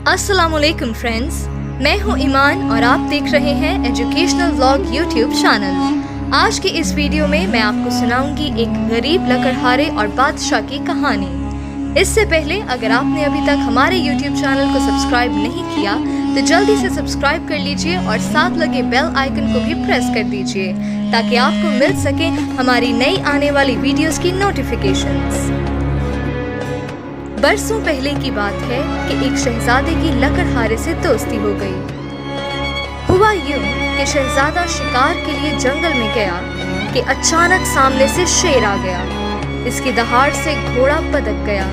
अस्सलाम वालेकुम फ्रेंड्स, मैं हूं ईमान और आप देख रहे हैं एजुकेशनल व्लॉग यूट्यूब चैनल। आज की इस वीडियो में मैं आपको सुनाऊंगी एक गरीब लकड़हारे और बादशाह की कहानी। इससे पहले अगर आपने अभी तक हमारे यूट्यूब चैनल को सब्सक्राइब नहीं किया तो जल्दी से सब्सक्राइब कर लीजिए और साथ लगे बेल आइकन को भी प्रेस कर दीजिए ताकि आपको मिल सके हमारी नई आने वाली वीडियोस की नोटिफिकेशंस। बरसों पहले की बात है कि एक शहजादे की लकड़हारे से दोस्ती हो गई। हुआ यूं कि शहजादा शिकार के लिए जंगल में गया कि अचानक सामने से शेर आ गया। इसकी दहाड़ से घोड़ा पदक गया,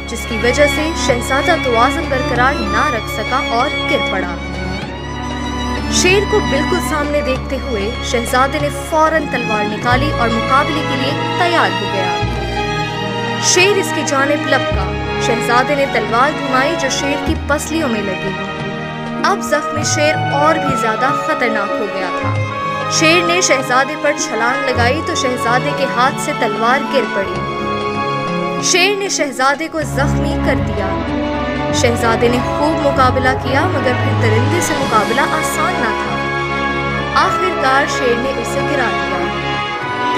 जिसकी वजह से शहजादा तवाज़ुन बरकरार ना रख सका और गिर पड़ा। शेर को बिल्कुल सामने देखते हुए शहजादे ने फौरन तलवार निकाली और मुकाबले के लिए तैयार हो गया। शेर इसकी जानिब लपका। शहजादे ने तलवार घुमाई जो शेर की पसलियों में लगी। अब जख्मी शेर और भी ज्यादा खतरनाक हो गया था। शेर ने शहजादे पर छलांग लगाई तो शहजादे के हाथ से तलवार गिर पड़ी। शेर ने शहजादे को जख्मी कर दिया। शहजादे ने खूब मुकाबला किया मगर फिर दरिंदे से मुकाबला आसान ना था। आखिरकार शेर ने उसे गिरा दिया।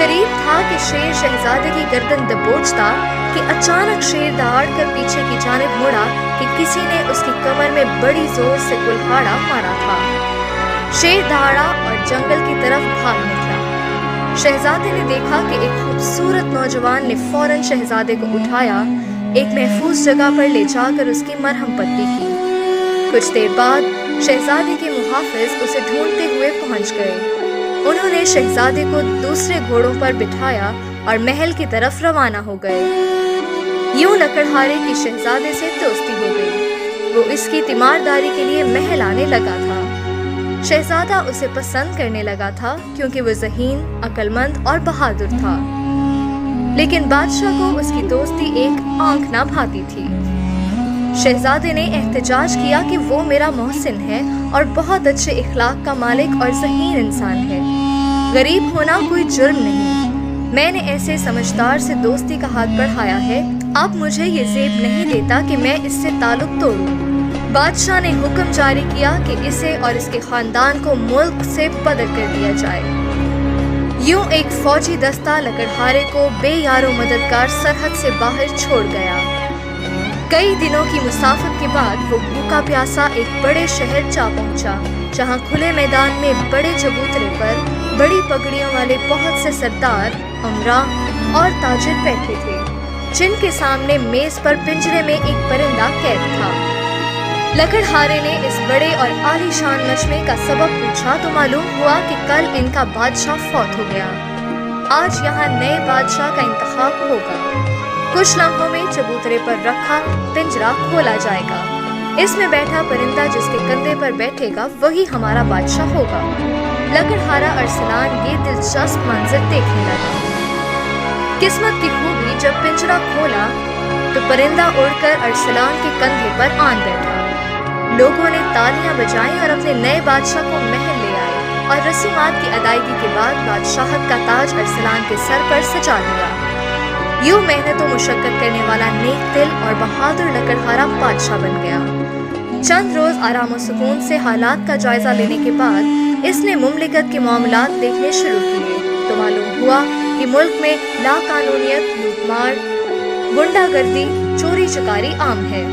करीब था कि शेर शहजादे की गर्दन दबोचता कि अचानक शेर दहाड़ कर पीछे की जानिब मुड़ा कि किसी ने उसकी कमर में बड़ी जोर से कुल्हाड़ा मारा था। शेर दहाड़ा और जंगल की तरफ भाग निकला। शहजादे ने देखा कि एक खूबसूरत नौजवान ने फौरन शहजादे को उठाया, एक महफूज जगह पर ले जाकर उसकी मरहम पट्टी की। कुछ देर बाद शहजादे के मुहाफिज उसे ढूंढते हुए पहुंच गए। उन्होंने शहजादे को दूसरे घोड़ों पर बिठाया और महल की तरफ रवाना हो गए। यूं लकड़हारे की शहजादे से दोस्ती हो गई। वो इसकी तीमारदारी के लिए महल आने लगा था। शहजादा उसे पसंद करने लगा था क्योंकि वो ज़हीन, अक्लमंद और बहादुर था। लेकिन बादशाह को उसकी दोस्ती एक आंख ना भाती थी। शहजादे ने एहतजाज किया कि वो मेरा मोहसिन है और बहुत अच्छे इखलाक का मालिक और ज़हीन इंसान है। गरीब होना कोई जुर्म नहीं। मैंने ऐसे समझदार से दोस्ती का हाथ बढ़ाया है, अब मुझे ये ज़ेब नहीं देता कि मैं इससे ताल्लुक तोड़ूं। बादशाह ने हुक्म जारी किया कि इसे और इसके खानदान को मुल्क से बदर कर दिया जाए। यूं एक फौजी दस्ता लकड़हारे को बेयारो मददगार सरहद से बाहर छोड़ गया। कई दिनों की मुसाफत के बाद वो भूखा प्यासा एक बड़े शहर जा पहुंचा, जहां खुले मैदान में बड़े चबूतरे पर बड़ी पगड़ियों वाले बहुत से सरदार, उमरा और ताजिर बैठे थे, जिनके सामने मेज पर पिंजरे में एक परिंदा कैद था। लकड़हारे ने इस बड़े और आलीशान मजमे का सबब पूछा तो मालूम हुआ कि कल इनका बादशाह फौत हो गया। आज यहाँ नए बादशाह का इंतखाब होगा। कुछ लम्हों में चबूतरे पर रखा पिंजरा खोला जाएगा। इसमें बैठा परिंदा जिसके कंधे पर बैठेगा वही हमारा बादशाह होगा। लकड़हारा अरसलान ये दिलचस्प मंजर देखने लगा। किस्मत की खूबी, जब पिंजरा खोला तो परिंदा उड़कर अरसलान के कंधे पर आन बैठा। लोगों ने तालियां बजाई और अपने नए बादशाह को महल ले आए और रसूमात की अदायगी के बाद बादशाहत का ताज अरसलान के सर पर सजा दिया। यूं मेहनत और मुशक्कत करने वाला नेक दिल और बहादुर लकड़हारा बादशाह बन गया। चंद रोज आराम और सुकून से हालात का जायजा लेने के बाद इसने मुमलिकत के मामलात देखने शुरू किए तो मालूम हुआ कि मुल्क में लाकानूनियत, लूटमार, गुंडागर्दी, चोरी चकारी आम है।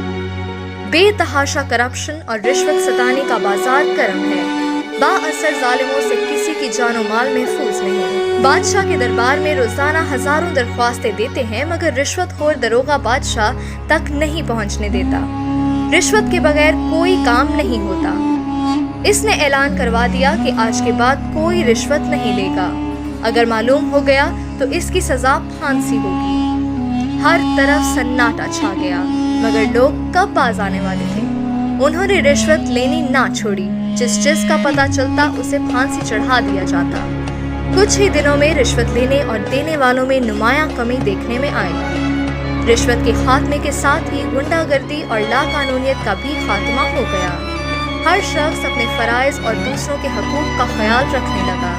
बेतहाशा करप्शन और रिश्वत सताने का बाजार गर्म है। बाअसर जालिमों से किसी की जानो माल महफूज नहीं। बादशाह के दरबार में रोजाना हजारों दरख्वास्तें देते हैं मगर रिश्वतखोर दरोगा बादशाह तक नहीं पहुंचने देता। रिश्वत के बगैर कोई काम नहीं होता। इसने ऐलान करवा दिया कि आज के बाद कोई रिश्वत नहीं लेगा। अगर मालूम हो गया तो इसकी सजा फांसी होगी। हर तरफ सन्नाटा छा गया मगर लोग कब बाज आने वाले थे। उन्होंने रिश्वत लेनी ना छोड़ी। जिस का पता चलता उसे फांसी चढ़ा दिया जाता। कुछ ही दिनों में रिश्वत लेने और देने वालों में नुमायां कमी देखने में आई। रिश्वत के खात्मे के साथ ही गुंडागर्दी और लाकानूनियत का भी खात्मा हो गया। हर शख्स अपने फराइज और दूसरों के हकूक का ख्याल रखने लगा।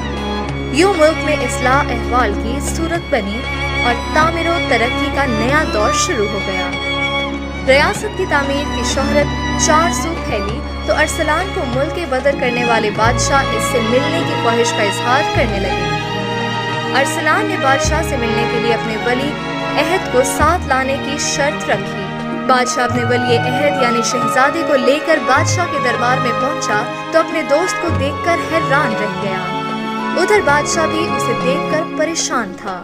यूं मुल्क में इस्लाह अहवाल की सूरत बनी और तामीर और तरक्की का नया दौर शुरू हो गया। रियासत की तामीर की शोहरत चार सू फैली तो अरसलान को मुल्क बदर करने वाले बादशाह इससे मिलने की ख्वाहिश का इजहार करने लगे। अरसलान ने बादशाह से मिलने के लिए अपने वली अहद को साथ लाने की शर्त रखी। बादशाह अपने वली अहद यानी शहजादे को लेकर बादशाह के दरबार में पहुंचा तो अपने दोस्त को देखकर हैरान रह गया। उधर बादशाह भी उसे देखकर परेशान था।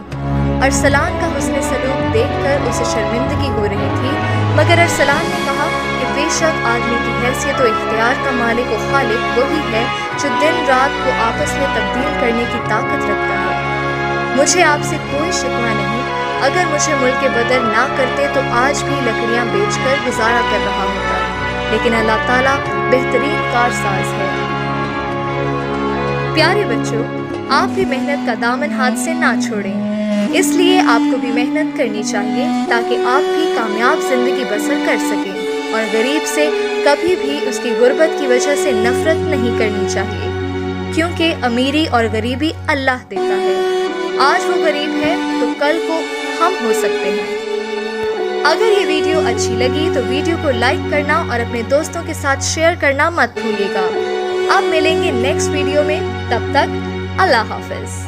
अरसलान का हुस्न सलूक देखकर उसे शर्मिंदगी हो रही थी, मगर अरसलान ने कहा कि बेशक आदमी की हैसियत और इख्तियार का मालिक व खालिक वही है जो दिन रात को आपस में तब्दील करने की ताकत रखता है। मुझे आपसे कोई शिकवा नहीं, अगर मुझे मुल्क बदर ना करते तो आज भी लकड़ियां बेचकर गुजारा कर रहा होता, लेकिन अल्लाह ताला बेहतरीन कारसाज है। प्यारे बच्चों, आप भी मेहनत का दामन हाथ से ना छोड़ें, इसलिए आपको भी मेहनत करनी चाहिए ताकि आप भी कामयाब जिंदगी बसर कर सकें और गरीब से कभी भी उसकी गुर्बत की वजह से नफरत नहीं करनी चाहिए, क्योंकि अमीरी और गरीबी अल्लाह देता है। आज वो गरीब है तो कल को हम हो सकते हैं। अगर ये वीडियो अच्छी लगी तो वीडियो को लाइक करना और अपने दोस्तों के साथ शेयर करना मत भूलिएगा। अब मिलेंगे नेक्स्ट वीडियो में, तब तक अल्लाह हाफिज।